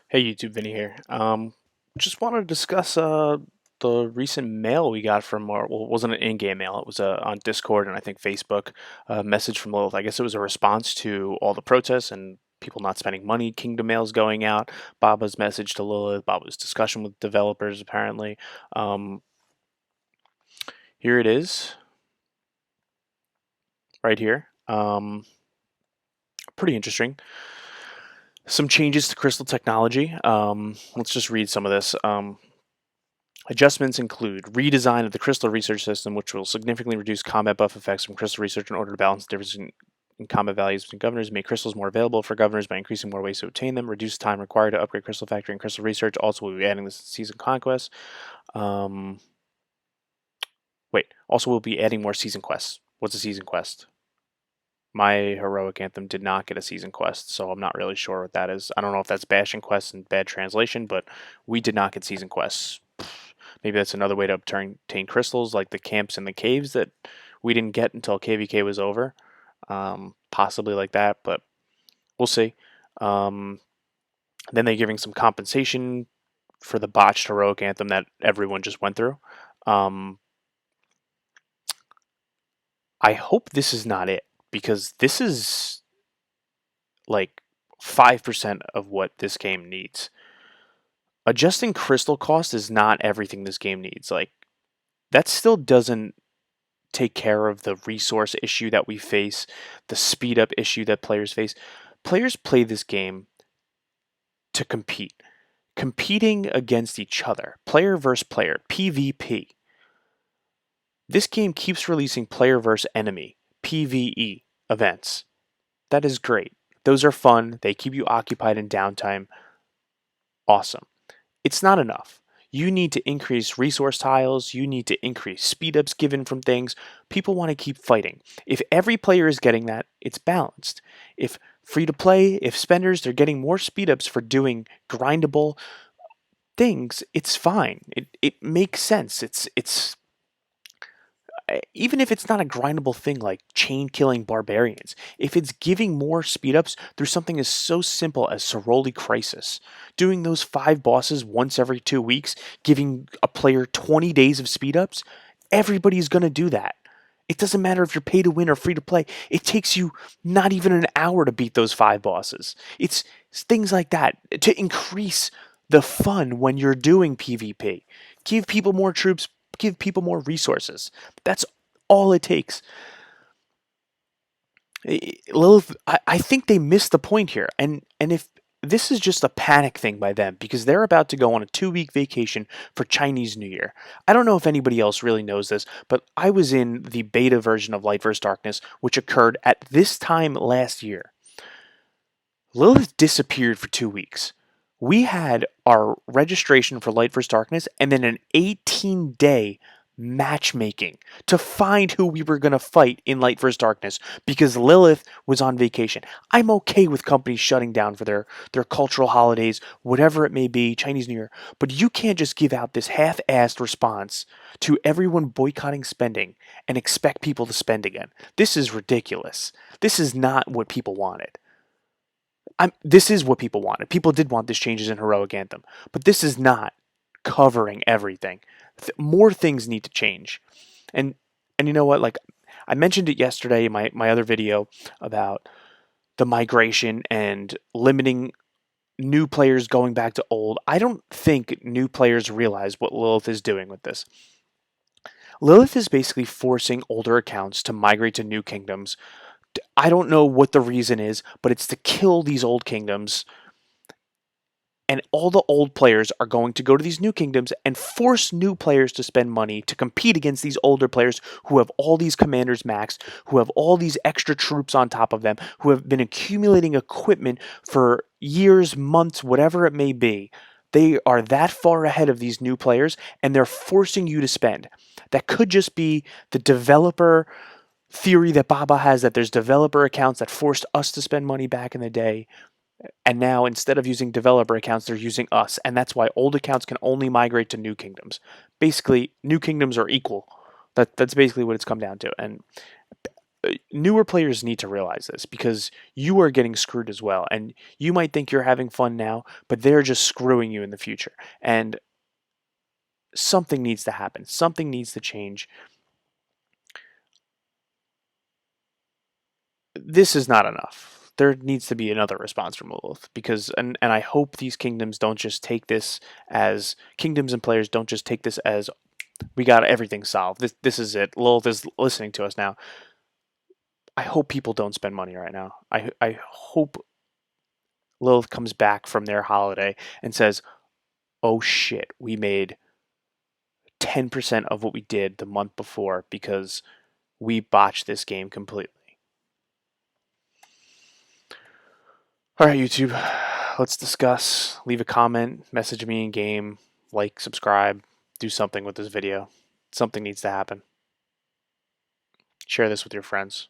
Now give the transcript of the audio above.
Hey YouTube, Vinny here. Just wanted to discuss the recent mail we got from our, well, it wasn't an in-game mail. It was on Discord and I think Facebook, a message from Lilith. I guess it was a response to all the protests and people not spending money. Kingdom mails going out. Baba's message to Lilith. Baba's discussion with developers apparently. Um, Here it is, right here. Pretty interesting. Some changes to crystal technology. Let's just read some of this. Adjustments include redesign of the crystal research system, which will significantly reduce combat buff effects from crystal research in order to balance the difference in combat values between governors, make crystals more available for governors by increasing more ways to obtain them, reduce time required to upgrade Crystal Factory and crystal research. Also, we'll be adding this to Season Conquest. Um, also we'll be adding more season quests. What's a season quest? My heroic anthem did not get a season quest, so I'm not really sure what that is. I don't know if that's bashing quests and bad translation, but we did not get season quests. Maybe that's another way to obtain crystals, like the camps and the caves that we didn't get until KVK was over. Possibly like that, but we'll see. Um, then they're giving some compensation for the botched heroic anthem that everyone just went through. Um, I hope this is not it, because this is like 5% of what this game needs. Adjusting crystal cost is not everything this game needs. Like, that still doesn't take care of the resource issue that we face, the speed up issue that players face. Players play this game to compete, competing against each other, player versus player, PvP. This game keeps releasing player versus enemy, PvE events. That is great. Those are fun. They keep you occupied in downtime. Awesome. It's not enough. You need to increase resource tiles. You need to increase speed ups given from things. People want to keep fighting. If every player is getting that, it's balanced. If free to play, if spenders, they're getting more speed ups for doing grindable things, it's fine. It makes sense. It's even if it's not a grindable thing like chain killing barbarians, if it's giving more speed ups through something as so simple as Soroli Crisis, doing those 5 bosses once every 2 weeks, giving a player 20 days of speed ups, everybody's going to do that. It doesn't matter if you're pay to win or free to play. It takes you not even an hour to beat those 5 bosses. It's things like that to increase the fun when you're doing PvP. Give people more troops, give people more resources. That's all it takes. Lilith, I think they missed the point here. And if this is just a panic thing by them, because they're about to go on a 2 week vacation for Chinese New Year. I don't know if anybody else really knows this, but I was in the beta version of Light vs. Darkness, which occurred at this time last year. Lilith disappeared for 2 weeks. We had our registration for Light vs. Darkness and then an 18-day matchmaking to find who we were going to fight in Light vs. Darkness because Lilith was on vacation. I'm okay with companies shutting down for their cultural holidays, whatever it may be, Chinese New Year, but you can't just give out this half-assed response to everyone boycotting spending and expect people to spend again. This is ridiculous. This is not what people wanted. This is what people wanted. People did want this changes in Heroic Anthem, but this is not covering everything. More things need to change. And and you know what? Like, I mentioned it yesterday in my other video about the migration and limiting new players going back to old. I don't think new players realize what Lilith is doing with this. Lilith is basically forcing older accounts to migrate to new kingdoms. I don't know what the reason is, but it's to kill these old kingdoms, and all the old players are going to go to these new kingdoms and force new players to spend money to compete against these older players who have all these commanders maxed, who have all these extra troops on top of them, who have been accumulating equipment for years, months, whatever it may be. They are that far ahead of these new players, and they're forcing you to spend. That could just be the developer theory that Baba has, that there's developer accounts that forced us to spend money back in the day. And now, instead of using developer accounts, they're using us. And that's why old accounts can only migrate to new kingdoms. Basically, new kingdoms are equal. That's basically what it's come down to. And newer players need to realize this because you are getting screwed as well. And you might think you're having fun now, but they're just screwing you in the future. And something needs to happen. Something needs to change. This is not enough. There needs to be another response from Lilith because, and I hope these kingdoms don't just take this as kingdoms and players don't just take this as we got everything solved. This is it. Lilith is listening to us now. I hope people don't spend money right now. I hope Lilith comes back from their holiday and says, "Oh shit, we made 10% of what we did the month before because we botched this game completely." All right, YouTube, let's discuss. Leave a comment, message me in game, like, subscribe, do something with this video. Something needs to happen. Share this with your friends.